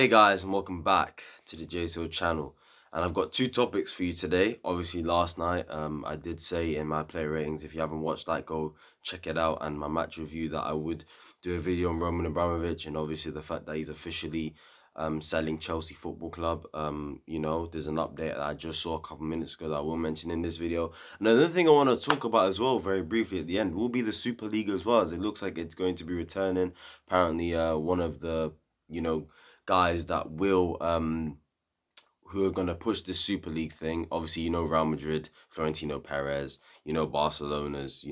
Hey guys, and welcome back to the JSO channel. And I've got two topics for you today. Obviously, last night, I did say in my player ratings, if you haven't watched that, go check it out. And my match review, that I would do a video on Roman Abramovich, and obviously the fact that he's officially selling Chelsea Football Club. There's an update that I just saw a couple minutes ago that I will mention in this video. Another thing I want to talk about as well, very briefly at the end, will be the Super League as well, as it looks like it's going to be returning. Apparently, one of the guys that will who are going to push this Super League thing. Obviously, Real Madrid, Florentino Perez, Barcelona's,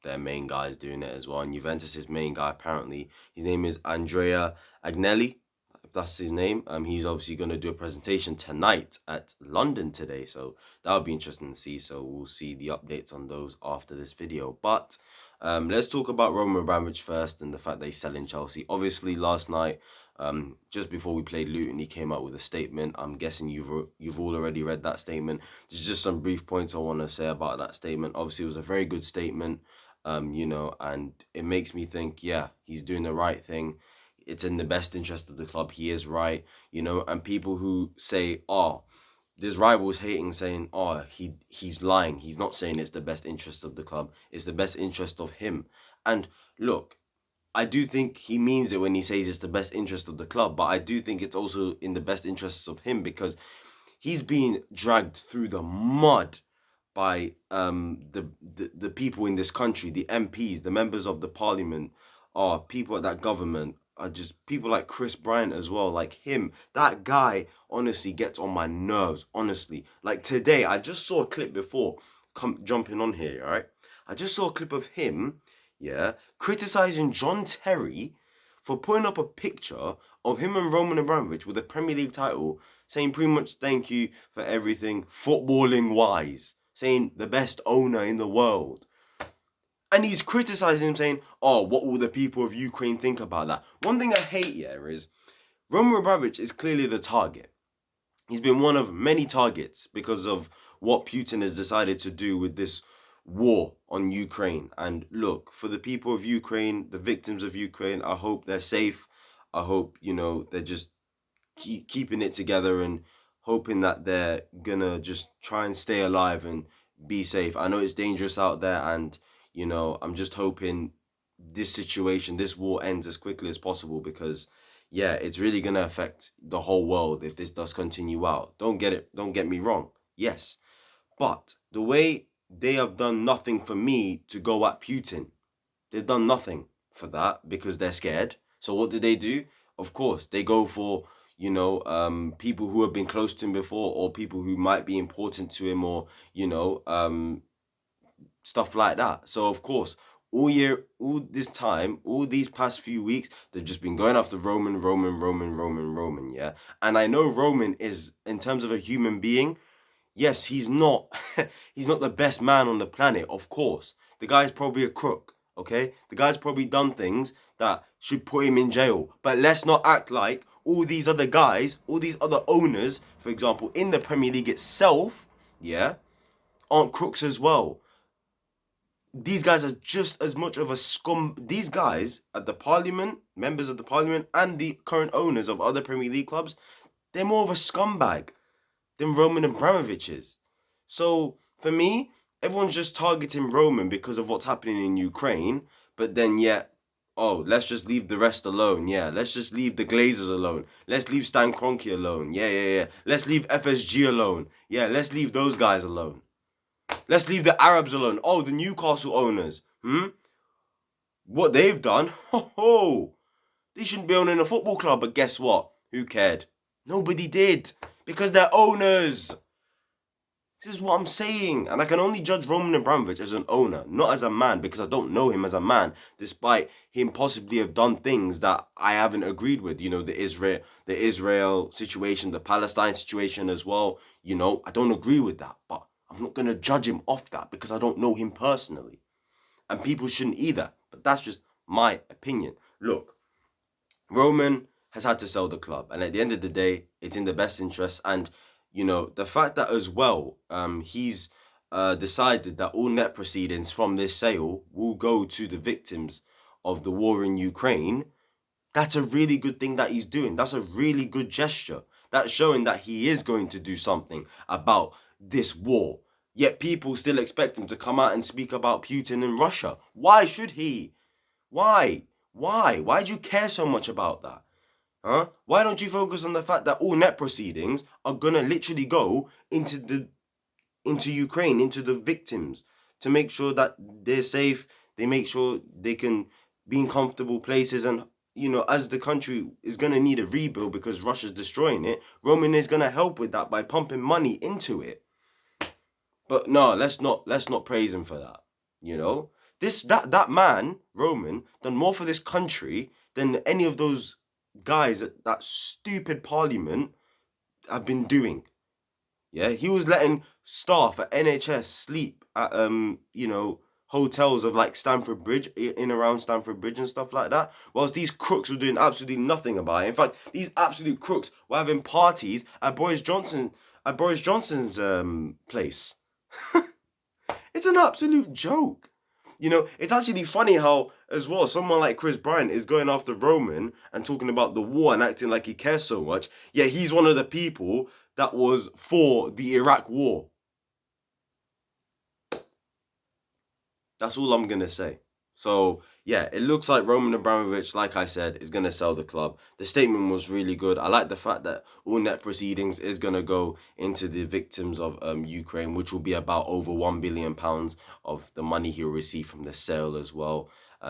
their main guys doing it as well. And Juventus's main guy, apparently, his name is Andrea Agnelli, if that's his name. He's obviously going to do a presentation tonight at London today. So that would be interesting to see. So we'll see the updates on those after this video. But let's talk about Roman Abramovich first and the fact that he's selling Chelsea. Obviously, last night, just before we played Luton, he came out with a statement. I'm guessing you've all already read that statement. There's just some brief points I want to say about that statement. Obviously, it was a very good statement, and it makes me think, yeah, he's doing the right thing. It's in the best interest of the club. He is right, and people who say, oh, there's rivals hating, saying, oh, he's lying. He's not saying it's the best interest of the club. It's the best interest of him. And look, I do think he means it when he says it's the best interest of the club, but I do think it's also in the best interests of him, because he's being dragged through the mud by the people in this country, the MPs, the members of the parliament, are people at that government, are just people like Chris Bryant as well, like him. That guy honestly gets on my nerves, honestly. Like today, I just saw a clip before jumping on here, all right? I just saw a clip of him, yeah, criticizing John Terry for putting up a picture of him and Roman Abramovich with a Premier League title, saying pretty much thank you for everything footballing wise, saying the best owner in the world. And he's criticizing him, saying, oh, what will the people of Ukraine think about that? One thing I hate here is Roman Abramovich is clearly the target. He's been one of many targets because of what Putin has decided to do with this war on Ukraine. And look, for the people of Ukraine, the victims of Ukraine, I hope they're safe. I hope, they're just keeping it together and hoping that they're gonna just try and stay alive and be safe. I know it's dangerous out there, and I'm just hoping this situation, this war, ends as quickly as possible, because yeah, it's really gonna affect the whole world if this does continue out. Don't get me wrong, yes, but the way they have done nothing for me to go at Putin, they've done nothing for that because they're scared. So what do? Of course, they go for people who have been close to him before, or people who might be important to him, or stuff like that. So of course, all this time, all these past few weeks, they've just been going after Roman, yeah. And I know Roman is, in terms of a human being, yes, he's not he's not the best man on the planet, of course. The guy's probably a crook, okay? The guy's probably done things that should put him in jail. But let's not act like all these other guys, all these other owners, for example, in the Premier League itself, yeah, aren't crooks as well. These guys are just as much of a scum. These guys at the parliament, members of the parliament, and the current owners of other Premier League clubs, they're more of a scumbag than Roman Abramovich is. So for me, everyone's just targeting Roman because of what's happening in Ukraine, but then yet, oh, let's just leave the rest alone. Yeah, let's just leave the Glazers alone. Let's leave Stan Kroenke alone. Yeah. Let's leave FSG alone. Yeah, let's leave those guys alone. Let's leave the Arabs alone. Oh, the Newcastle owners. What they've done? They shouldn't be owning a football club, but guess what? Who cared? Nobody did, because they're owners. This is what I'm saying. And I can only judge Roman Abramovich as an owner, not as a man, because I don't know him as a man, despite him possibly have done things that I haven't agreed with. The Israel situation, the Palestine situation as well. I don't agree with that, but I'm not going to judge him off that because I don't know him personally. And people shouldn't either. But that's just my opinion. Look, Roman has had to sell the club, and at the end of the day, it's in the best interest. And the fact that as well, he's decided that all net proceedings from this sale will go to the victims of the war in Ukraine. That's a really good thing that he's doing. That's a really good gesture. That's showing that he is going to do something about this war. Yet people still expect him to come out and speak about Putin and Russia. Why should he? Why? Why? Why do you care so much about that? Huh? Why don't you focus on the fact that all net proceedings are gonna literally go into Ukraine, into the victims, to make sure that they're safe, they make sure they can be in comfortable places, and as the country is gonna need a rebuild because Russia's destroying it, Roman is gonna help with that by pumping money into it. But no, let's not praise him for that. That man, Roman, done more for this country than any of those guys at that stupid parliament have been doing. Yeah, he was letting staff at NHS sleep at hotels of like Stamford Bridge, in around Stamford Bridge and stuff like that, whilst these crooks were doing absolutely nothing about it. In fact, these absolute crooks were having parties at Boris Johnson's place. It's an absolute joke. It's actually funny how, as well, someone like Chris Bryant is going after Roman and talking about the war and acting like he cares so much, yet he's one of the people that was for the Iraq war. That's all I'm going to say. So, yeah, it looks like Roman Abramovich, like I said, is going to sell the club. The statement was really good. I like the fact that all net proceedings is going to go into the victims of Ukraine, which will be about over £1 billion of the money he'll receive from the sale as well.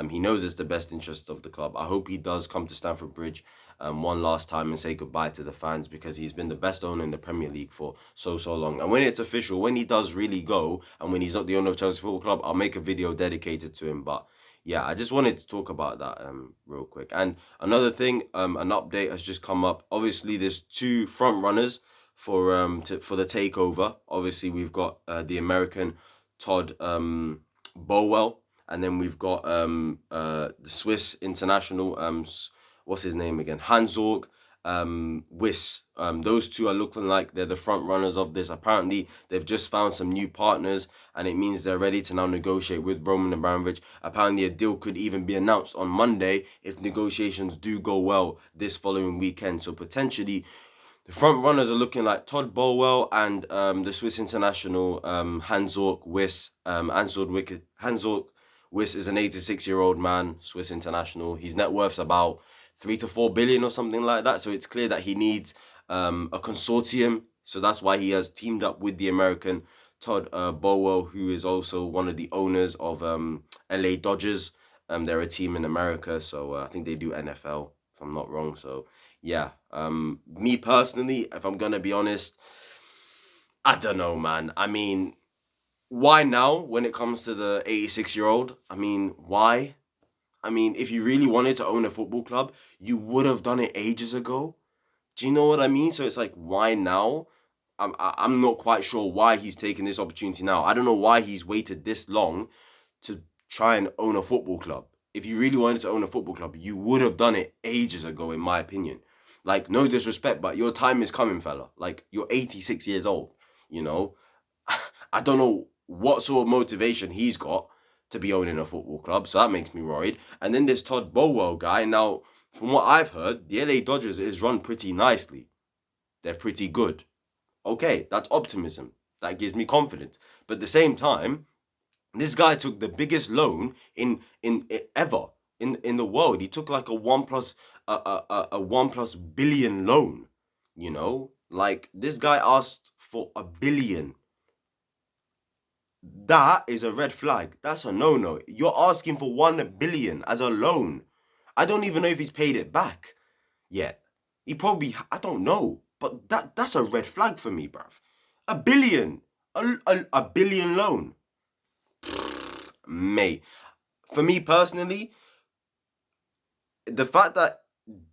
He knows it's the best interest of the club. I hope he does come to Stamford Bridge one last time and say goodbye to the fans, because he's been the best owner in the Premier League for so long. And when it's official, when he does really go, and when he's not the owner of Chelsea Football Club, I'll make a video dedicated to him. But yeah, I just wanted to talk about that real quick. And another thing, an update has just come up. Obviously, there's two front runners for the takeover. Obviously, we've got the American Todd Boehly, and then we've got the Swiss international, what's his name again? Hansjörg Wyss. Those two are looking like they're the front runners of this. Apparently, they've just found some new partners, and it means they're ready to now negotiate with Roman Abramovich. Apparently, a deal could even be announced on Monday if negotiations do go well this following weekend. So potentially, the front runners are looking like Todd Boehly and the Swiss international Hansjörg Wyss. Hansjörg Wyss is an 86-year-old man, Swiss international. His net worth's about 3 to 4 billion or something like that. So it's clear that he needs a consortium. So that's why he has teamed up with the American Todd Boehly, who is also one of the owners of LA Dodgers. They're a team in America. So I think they do NFL, if I'm not wrong. So yeah, me personally, if I'm gonna be honest, I don't know, man. I mean, why now when it comes to the 86-year-old? I mean, why? I mean, if you really wanted to own a football club, you would have done it ages ago. Do you know what I mean? So it's like, why now? I'm not quite sure why he's taking this opportunity now. I don't know why he's waited this long to try and own a football club. If you really wanted to own a football club, you would have done it ages ago, in my opinion. Like, no disrespect, but your time is coming, fella. Like, you're 86 years old, you know? I don't know what sort of motivation he's got to be owning a football club, so that makes me worried. And then this Todd Boehly guy, now, from what I've heard, the LA Dodgers is run pretty nicely. They're pretty good. Okay, that's optimism. That gives me confidence. But at the same time, this guy took the biggest loan in ever in the world. He took like a 1+ billion loan. Like, this guy asked for $1 billion. That is a red flag. That's a no-no. You're asking for 1 billion as a loan. I don't even know if he's paid it back yet. He probably, I don't know. But that's a red flag for me, bruv. $1 billion. A billion loan. Mate. For me personally, the fact that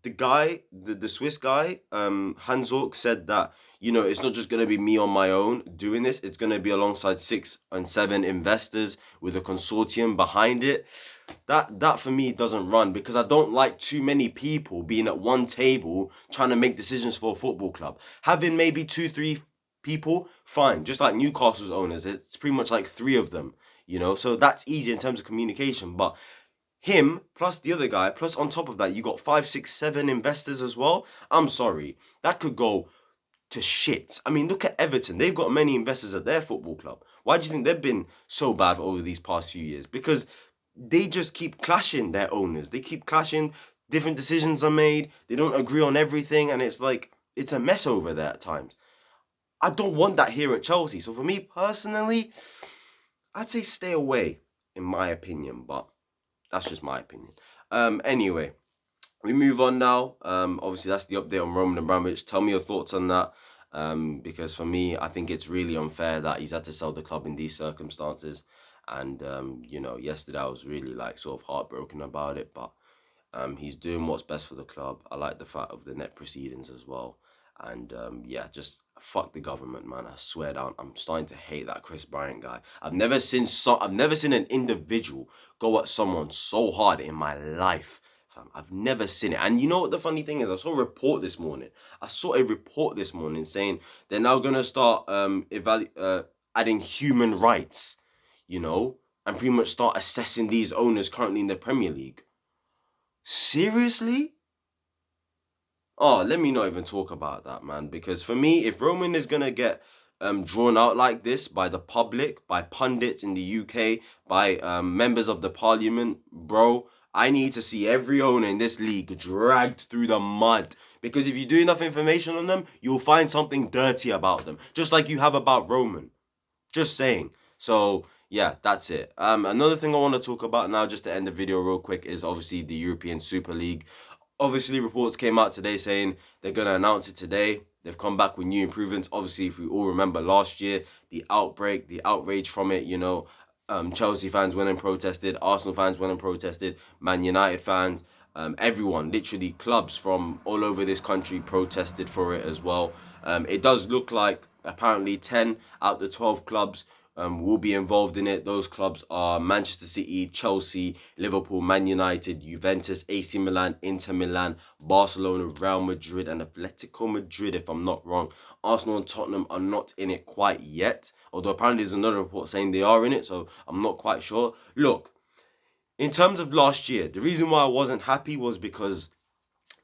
the Swiss guy, Hansjörg, said that, it's not just going to be me on my own doing this. It's going to be alongside 6 and 7 investors with a consortium behind it. That for me doesn't run, because I don't like too many people being at one table trying to make decisions for a football club. Having maybe 2-3 people, fine. Just like Newcastle's owners, it's pretty much like 3 of them, so that's easy in terms of communication. But him plus the other guy, plus on top of that, you got 5, 6, 7 investors as well. I'm sorry, that could go to shit. I mean, look at Everton. They've got many investors at their football club. Why do you think they've been so bad over these past few years? Because they just keep clashing, their owners. They keep clashing. Different decisions are made. They don't agree on everything, and it's like it's a mess over there at times. I don't want that here at Chelsea. So for me personally, I'd say stay away, in my opinion. But that's just my opinion. Anyway, we move on now. Obviously, that's the update on Roman Abramovich. Tell me your thoughts on that. Because for me, I think it's really unfair that he's had to sell the club in these circumstances. And yesterday I was really like sort of heartbroken about it. But he's doing what's best for the club. I like the fact of the net proceedings as well. And just fuck the government, man. I swear down. I'm starting to hate that Chris Bryant guy. I've never seen an individual go at someone so hard in my life. I've never seen it. And you know what the funny thing is? I saw a report this morning. Saying they're now gonna start adding human rights, and pretty much start assessing these owners currently in the Premier League. Seriously? Oh, let me not even talk about that, man. Because for me, if Roman is gonna get drawn out like this by the public, by pundits in the UK, by members of the parliament, bro, I need to see every owner in this league dragged through the mud. Because if you do enough information on them, you'll find something dirty about them, just like you have about Roman. Just saying. So yeah, that's it. Another thing I want to talk about now, just to end the video real quick, is obviously the European Super League. Obviously, reports came out today saying they're going to announce it today. They've come back with new improvements. Obviously, if we all remember last year, the outbreak, the outrage from it, Chelsea fans went and protested, Arsenal fans went and protested, Man United fans, everyone, literally clubs from all over this country protested for it as well. It does look like apparently 10 out of the 12 clubs will be involved in it. Those clubs are Manchester City, Chelsea, Liverpool, Man United, Juventus, AC Milan, Inter Milan, Barcelona, Real Madrid, and Atletico Madrid, if I'm not wrong. Arsenal and Tottenham are not in it quite yet, although apparently there's another report saying they are in it, so I'm not quite sure. Look, in terms of last year, the reason why I wasn't happy was because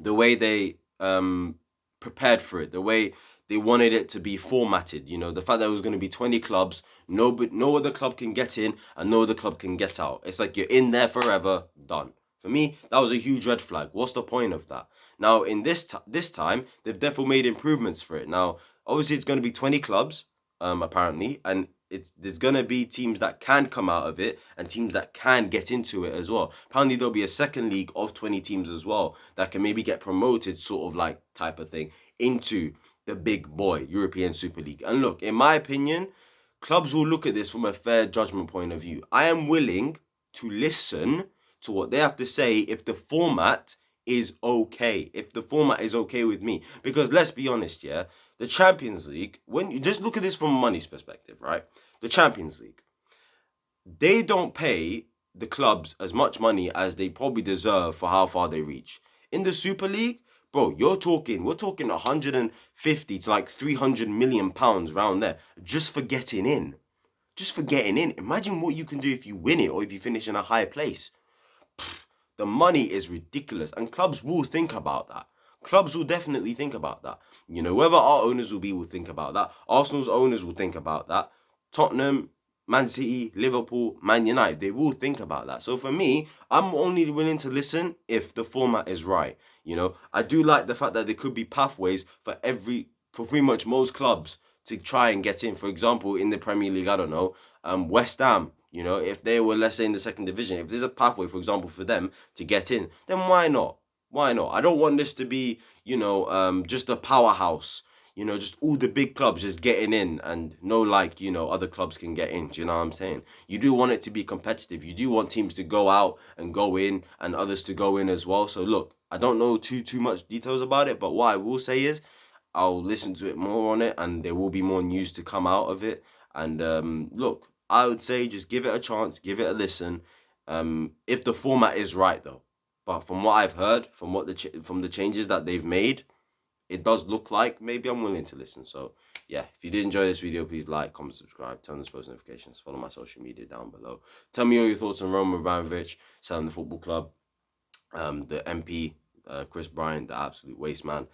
the way they prepared for it, the way they wanted it to be formatted, the fact that it was going to be 20 clubs, no other club can get in and no other club can get out. It's like you're in there forever, done. For me, that was a huge red flag. What's the point of that? Now, in this time, they've definitely made improvements for it. Now, obviously, it's going to be 20 clubs, apparently, and there's going to be teams that can come out of it and teams that can get into it as well. Apparently, there'll be a second league of 20 teams as well that can maybe get promoted, sort of like type of thing, into the big boy European Super League. And look, in my opinion, clubs will look at this from a fair judgment point of view. I am willing to listen to what they have to say if the format is okay. If the format is okay with me. Because let's be honest, yeah, the Champions League, when you just look at this from a money's perspective, right? The Champions League, they don't pay the clubs as much money as they probably deserve for how far they reach. In the Super League, bro, we're talking 150 to like 300 million pounds round there just for getting in. Just for getting in. Imagine what you can do if you win it or if you finish in a high place. The money is ridiculous, and clubs will think about that. Clubs will definitely think about that. Whoever our owners will think about that. Arsenal's owners will think about that. Tottenham, Man City, Liverpool, Man United, they will think about that. So for me, I'm only willing to listen if the format is right. I do like the fact that there could be pathways for pretty much most clubs to try and get in. For example, in the Premier League, I don't know, West Ham, if they were, let's say, in the second division, if there's a pathway, for example, for them to get in, then why not? Why not? I don't want this to be, just a powerhouse, just all the big clubs just getting in and other clubs can get in. Do you know what I'm saying? You do want it to be competitive. You do want teams to go out and go in and others to go in as well. So look, I don't know too much details about it, but what I will say is I'll listen to it more on it and there will be more news to come out of it. And look, I would say just give it a chance, give it a listen. If the format is right though. But from what I've heard, from the changes that they've made, it does look like, maybe I'm willing to listen. So yeah, if you did enjoy this video, please like, comment, subscribe, turn on those post notifications, follow my social media down below. Tell me all your thoughts on Roman Abramovich selling the football club, the MP, Chris Bryant, the absolute waste man.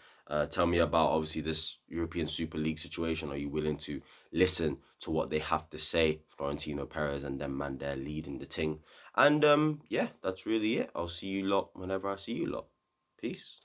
Tell me about, obviously, this European Super League situation. Are you willing to listen to what they have to say, Florentino Perez and them man there leading the ting? And yeah, that's really it. I'll see you lot whenever I see you lot. Peace.